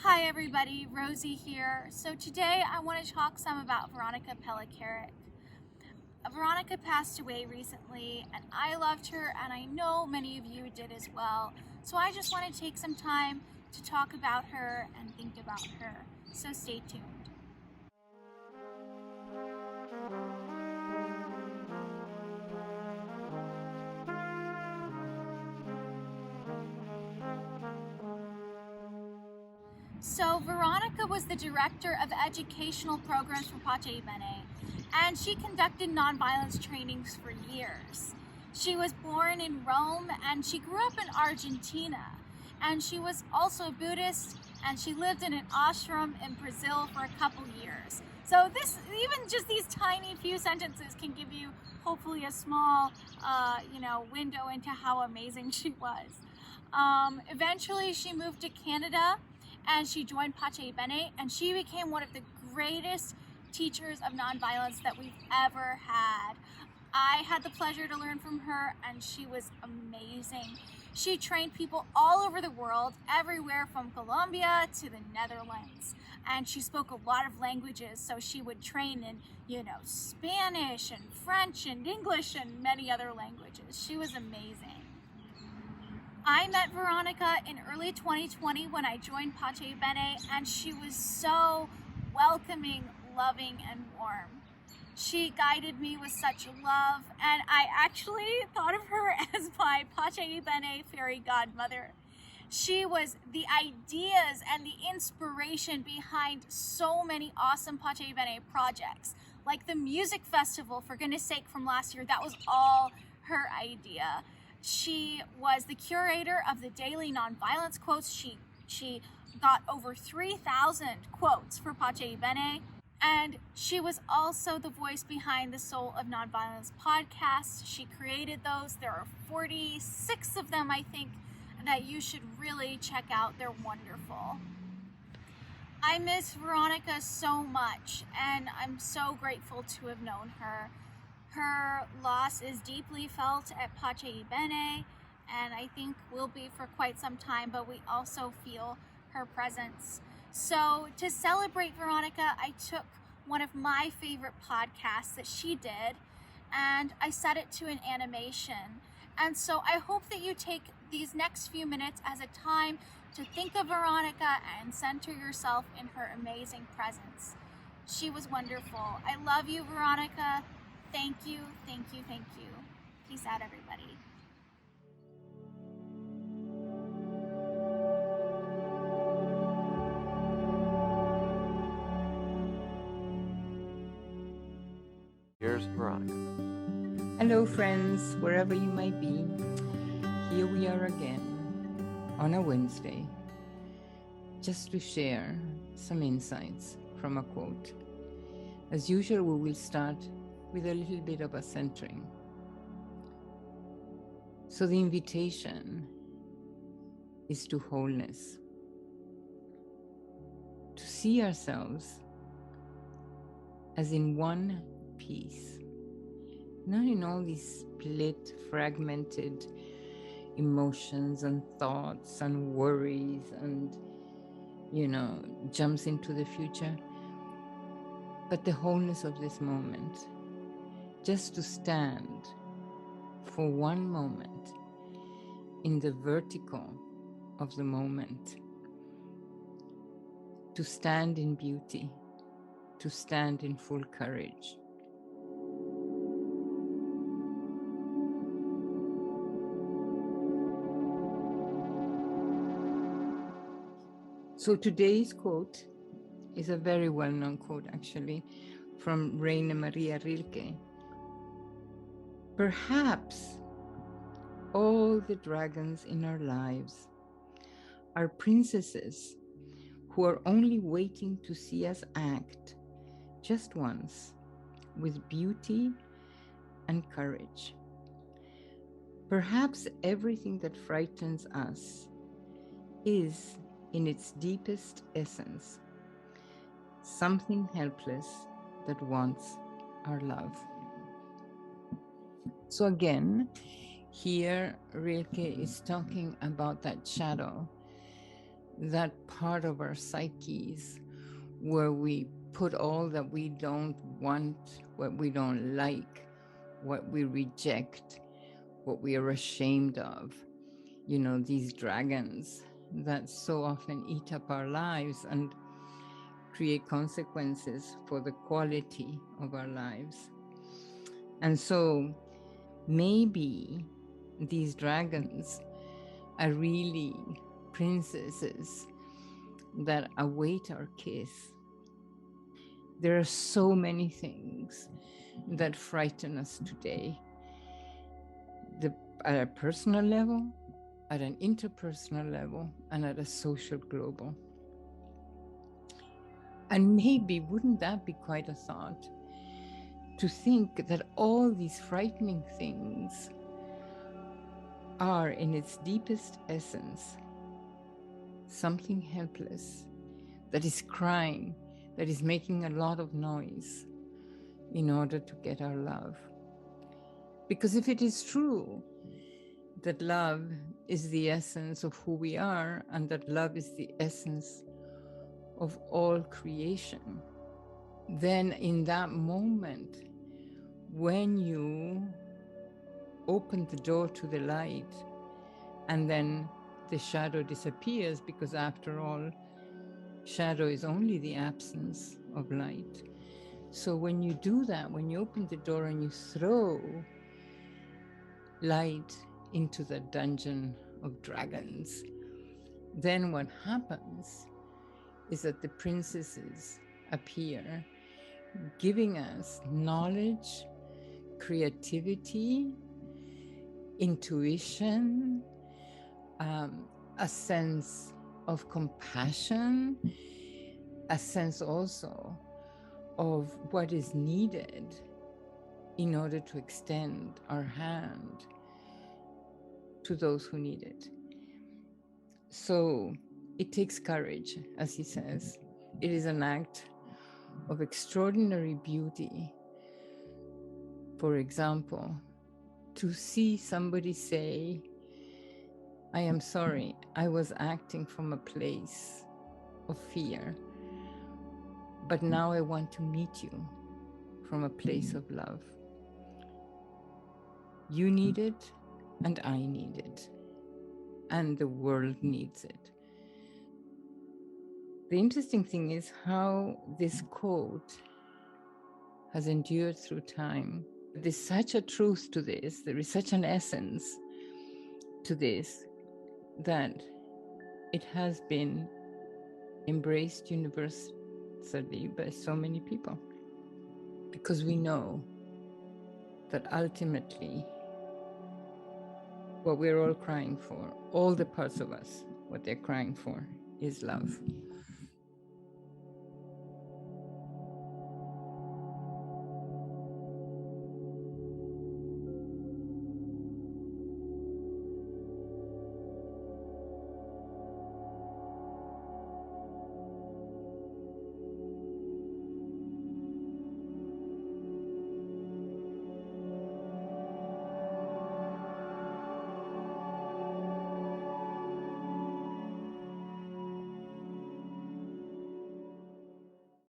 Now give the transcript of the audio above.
Hi everybody, Rosie here. So today I want to talk some about Veronica Pelicaric. Veronica passed away recently and I loved her and I know many of you did as well. So I just want to take some time to talk about her and think about her. So stay tuned. So Veronica was the director of educational programs for Bene, and she conducted nonviolence trainings for years. She was born in Rome and she grew up in Argentina. And she was also a Buddhist and she lived in an ashram in Brazil for a couple years. So even just these tiny few sentences can give you hopefully a small, window into how amazing she was. Eventually she moved to Canada and she joined Bene, and she became one of the greatest teachers of nonviolence that we've ever had. I had the pleasure to learn from her and she was amazing. She trained people all over the world, everywhere from Colombia to the Netherlands. And she spoke a lot of languages, so she would train in, Spanish and French and English and many other languages. She was amazing. I met Veronica in early 2020 when I joined Bene, and she was so welcoming, loving, and warm. She guided me with such love, and I actually thought of her as my Bene fairy godmother. She was the ideas and the inspiration behind so many awesome Bene projects, like the music festival, for goodness sake, from last year. That was all her idea. She was the curator of the daily nonviolence quotes. She got over 3,000 quotes for Bene. And she was also the voice behind the Soul of Nonviolence podcast. She created those. There are 46 of them, I think, that you should really check out. They're wonderful. I miss Veronica so much, and I'm so grateful to have known her. Her loss is deeply felt at Bene, and I think will be for quite some time, but we also feel her presence. So to celebrate Veronica, I took one of my favorite podcasts that she did, and I set it to an animation. And so I hope that you take these next few minutes as a time to think of Veronica and center yourself in her amazing presence. She was wonderful. I love you, Veronica. Thank you, thank you, thank you. Peace out, everybody. Here's Veronica. Hello, friends, wherever you might be. Here we are again on a Wednesday, just to share some insights from a quote. As usual, we will start with a little bit of a centering. So the invitation is to wholeness, to see ourselves as in one piece, not in all these split, fragmented emotions and thoughts and worries and, jumps into the future, but the wholeness of this moment. Just to stand for one moment in the vertical of the moment, to stand in beauty, to stand in full courage. So today's quote is a very well-known quote, actually, from Rainer Maria Rilke. Perhaps all the dragons in our lives are princesses who are only waiting to see us act just once with beauty and courage. Perhaps everything that frightens us is, in its deepest essence, something helpless that wants our love. So again, here Rilke is talking about that shadow that part of our psyches where we put all that we don't want, what we don't like, what we reject, what we are ashamed of. You know, these dragons that so often eat up our lives and create consequences for the quality of our lives. And so maybe these dragons are really princesses that await our kiss. There are so many things that frighten us today, at a personal level, at an interpersonal level, and at a social global. And maybe wouldn't that be quite a thought, to think that all these frightening things are in its deepest essence something helpless that is crying, that is making a lot of noise in order to get our love. Because if it is true that love is the essence of who we are, and that love is the essence of all creation, then in that moment, when you open the door to the light and then the shadow disappears, because after all, shadow is only the absence of light. So when you do that, when you open the door and you throw light into the dungeon of dragons, then what happens is that the princesses appear, giving us knowledge, creativity, intuition, a sense of compassion, a sense also of what is needed in order to extend our hand to those who need it. So it takes courage, as he says. It is an act of extraordinary beauty. For example, to see somebody say, I am sorry, I was acting from a place of fear, but now I want to meet you from a place of love. You need it, and I need it, and the world needs it. The interesting thing is how this quote has endured through time. There's such a truth to this, there is such an essence to this, that it has been embraced universally by so many people. Because we know that ultimately what we're all crying for, all the parts of us, what they're crying for is love.